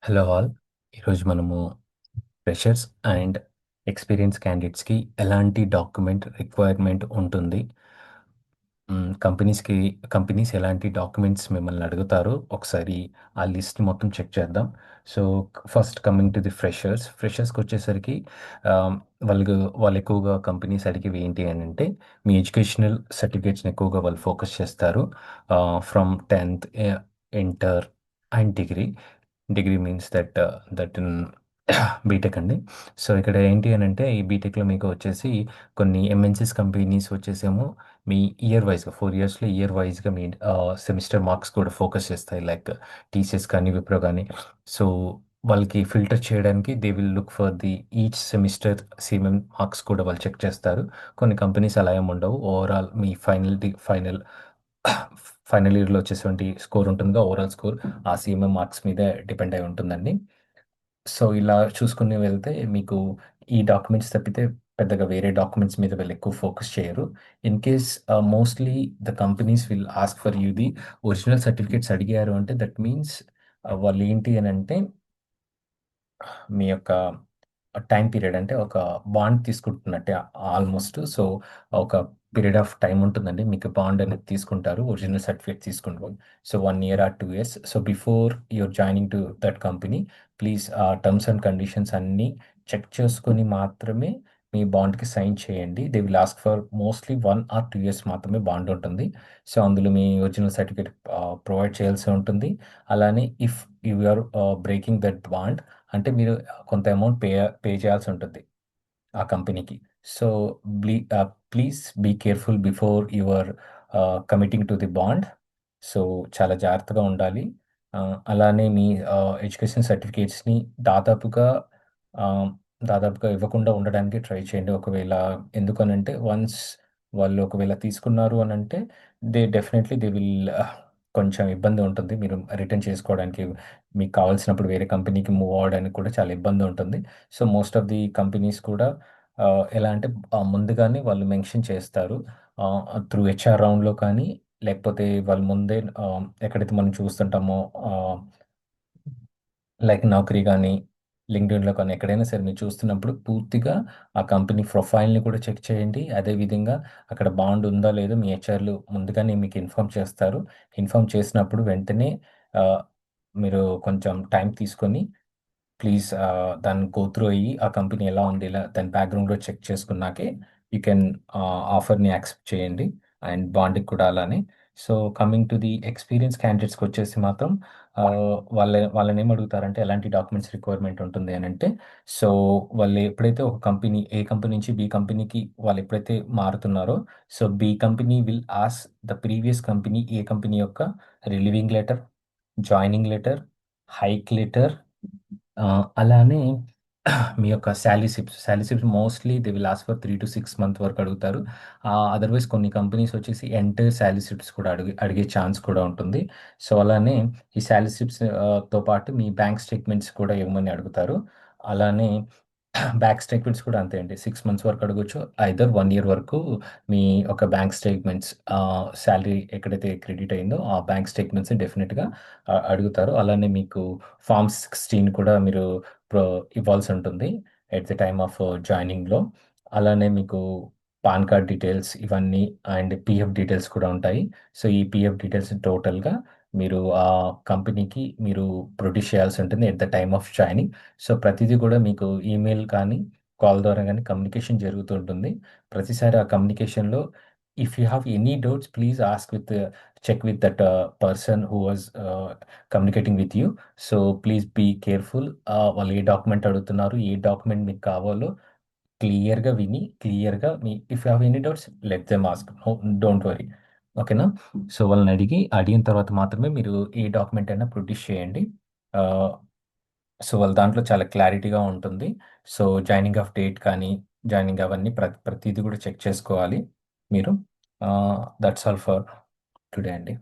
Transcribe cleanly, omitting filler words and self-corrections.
Hello all. ఈరోజు మనము freshers and experience క్యాండిడేట్స్కి ఎలాంటి డాక్యుమెంట్ రిక్వైర్మెంట్ ఉంటుంది, కంపెనీస్కి కంపెనీస్ ఎలాంటి డాక్యుమెంట్స్ మిమ్మల్ని అడుగుతారు, ఒకసారి ఆ లిస్ట్ మొత్తం చెక్ చేద్దాం. So first coming to the ఫ్రెషర్స్కి వచ్చేసరికి ఆ, వాళ్ళు ఎక్కువగా కంపెనీస్ అడిగేవి ఏంటి అని అంటే మీ ఎడ్యుకేషనల్ సర్టిఫికేట్స్ని ఎక్కువగా వాళ్ళు ఫోకస్ చేస్తారు. From 10th, inter and degree means that in BTech అండి. సో ఇక్కడ ఏంటి అని అంటే ఈ బీటెక్లో మీకు వచ్చేసి కొన్ని ఎంఎన్సీస్ కంపెనీస్ వచ్చేసేమో మీ ఇయర్ వైజ్గా 4 ఇయర్స్లో ఇయర్ వైజ్గా మీ సెమిస్టర్ మార్క్స్ కూడా ఫోకస్ చేస్తాయి, లైక్ టీసీఎస్ కానీ విప్రో కానీ. సో వాళ్ళకి ఫిల్టర్ చేయడానికి they will look for the each semester CMM marks కూడా వాళ్ళు చెక్ చేస్తారు. కొన్ని కంపెనీస్ అలా ఏమి ఉండవు, ఓవరాల్ మీ ఫైనల్ ఇయర్లో వచ్చేటువంటి స్కోర్ ఉంటుందిగా, ఓవరాల్ స్కోర్ ఆ సిఎంఎం మార్క్స్ మీదే డిపెండ్ అయి ఉంటుందండి. సో ఇలా చూసుకుని వెళ్తే మీకు ఈ డాక్యుమెంట్స్ తప్పితే పెద్దగా వేరే డాక్యుమెంట్స్ మీద వీళ్ళు ఎక్కువ ఫోకస్ చేయరు. In case mostly the companies will ask for you the original certificates అడిగారు అంటే దట్ మీన్స్ వాళ్ళు ఏంటి అని అంటే మీ యొక్క టైం పీరియడ్ అంటే ఒక బాండ్ తీసుకుంటున్నట్టే ఆల్మోస్ట్. సో ఒక పీరియడ్ ఆఫ్ టైం ఉంటుందండి, మీకు బాండ్ అనేది తీసుకుంటారు, ఒరిజినల్ సర్టిఫికేట్ తీసుకుంటారు. So 1 year or 2 years. So before your joining to that company, please ఆ టర్మ్స్ అండ్ కండిషన్స్ అన్నీ చెక్ చేసుకొని మాత్రమే మీ బాండ్కి సైన్ చేయండి. They will ask for mostly 1 or 2 years మాత్రమే బాండ్ ఉంటుంది. సో అందులో మీ ఒరిజినల్ సర్టిఫికేట్ ప్రొవైడ్ చేయాల్సి ఉంటుంది. అలానే if you are breaking that bond అంటే మీరు కొంత అమౌంట్ పే చేయాల్సి ఉంటుంది ఆ కంపెనీకి. So please be careful before your committing to the bond. So చాలా జాగ్రత్తగా ఉండాలి. అలానే మీ ఎడ్యుకేషన్ సర్టిఫికేట్స్ని దాదాపుగా ఆ, దాదాపుగా ఇవ్వకుండా ఉండడానికి ట్రై చేయండి. ఒకవేళ ఎందుకనంటే వన్స్ వాళ్ళు ఒకవేళ తీసుకున్నారు అని అంటే దే విల్ కొంచెం ఇబ్బంది ఉంటుంది, మీరు రిటర్న్ చేసుకోవడానికి. మీకు కావాల్సినప్పుడు వేరే కంపెనీకి మూవ్ అవ్వడానికి కూడా చాలా ఇబ్బంది ఉంటుంది. So most of the companies కూడా ఆ, ఎలా అంటే ముందుగానే వాళ్ళు మెన్షన్ చేస్తారు త్రూ హెచ్ఆర్ రౌండ్లో కానీ, లేకపోతే వాళ్ళు ముందే ఎక్కడైతే మనం చూస్తుంటామో లైక్ నౌకరీ కానీ, లింక్డ్ఇన్‌లో కానీ ఎక్కడైనా సరే మీరు చూస్తున్నప్పుడు పూర్తిగా ఆ కంపెనీ ప్రొఫైల్‌ని కూడా చెక్ చేయండి. అదేవిధంగా అక్కడ బాండ్ ఉందా లేదో మీ హెచ్ఆర్‌లు ముందుగానే మీకు ఇన్ఫార్మ్ చేస్తారు. ఇన్ఫార్మ్ చేసినప్పుడు వెంటనే ఆహ్, మీరు కొంచెం టైం తీసుకొని ప్లీజ్ దాన్ని గో త్రూ అయ్యి ఆ కంపెనీ ఎలా ఉంది, ఇలా దాని బ్యాక్‌గ్రౌండ్‌లో చెక్ చేసుకున్నాకే యూ కెన్ ఆఫర్‌ని యాక్సెప్ట్ చేయండి. అండ్ బాండ్‌కి కూడా అలానే. So coming to the experience క్యాండిడేట్స్‌కొచ్చేసి మాత్రం వాళ్ళనేం అడుగుతారంటే ఎలాంటి డాక్యుమెంట్స్ రిక్వైర్మెంట్ ఉంటుంది అనంటే, సో వాళ్ళు ఎప్పుడైతే ఒక కంపెనీ ఏ కంపెనీ నుంచి బి కంపెనీకి వాళ్ళు ఎప్పుడైతే మారుతున్నారో, so B company will ask the previous company A company యొక్క relieving letter, joining letter, hike letter, అలానే మీ యొక్క salary slips mostly they will ask for 3-6 month వరకు అడుగుతారు. అదర్‌వైస్ కొన్ని కంపెనీస్ వచ్చేసి ఎంటైర్ శాలరీ స్లిప్స్ కూడా అడిగే ఛాన్స్ కూడా ఉంటుంది. సో, అలానే ఈ శాలరీ స్లిప్స్ తో పాటు మీ బ్యాంక్ స్టేట్‌మెంట్స్ కూడా ఇవ్వమని అడుగుతారు. అలానే బ్యాంక్ స్టేట్‌మెంట్స్ కూడా అంతే అండి. 6 మంత్స్ వరకు అడగొచ్చు. ఐదర్ 1 ఇయర్ వరకు మీ ఒక బ్యాంక్ స్టేట్‌మెంట్స్ సాలరీ ఎక్కడైతే క్రెడిట్ అయిందో ఆ బ్యాంక్ స్టేట్‌మెంట్స్‌ని డెఫినిట్‌గా అడుగుతారు. అలానే మీకు ఫార్మ్ 16 కూడా మీరు ప్రొ ఇవ్వాల్సుంటుంది ఎట్ ది టైమ్ ఆఫ్ జాయినింగ్‌లో. అలానే మీకు పాన్ కార్డ్ డీటెయిల్స్ ఇవన్నీ అండ్ పీఎఫ్ డీటెయిల్స్ కూడా ఉంటాయి. సో, ఈ పీఎఫ్ డీటెయిల్స్ టోటల్‌గా మీరు ఆ కంపెనీకి మీరు ప్రొడ్యూస్ చేయాల్సుంటుంది at the time of joining. So, ప్రతీదీ కూడా మీకు ఈమెయిల్ కానీ, కాల్ ద్వారా గానీ కమ్యూనికేషన్ జరుగుతూ ఉంటుంది. ప్రతిసారి ఆ కమ్యూనికేషన్‌లో if you have any doubts please check with that person who was communicating with you. So, please be careful. వాళ్ళు ఏ డాక్యుమెంట్ అడుగుతున్నారు, ఏ డాక్యుమెంట్ మీకు కావాలో క్లియర్‌గా విని, క్లియర్‌గా if you have any doubts let them ask. Don't worry. ఓకేనా? So, అడిగిన తర్వాత మాత్రమే మీరు ఏ డాక్యుమెంట్ అయినా ప్రొడ్యూస్ చేయండి. ఆహ్, సో, వాళ్ళ దాంట్లో చాలా క్లారిటీగా ఉంటుంది. సో, జాయినింగ్ ఆఫ్ డేట్ కానీ, జాయినింగ్ అవన్నీ ప్రతీది కూడా చెక్ చేసుకోవాలి మీరు. దట్స్ ఆల్ ఫర్ టుడే అండి.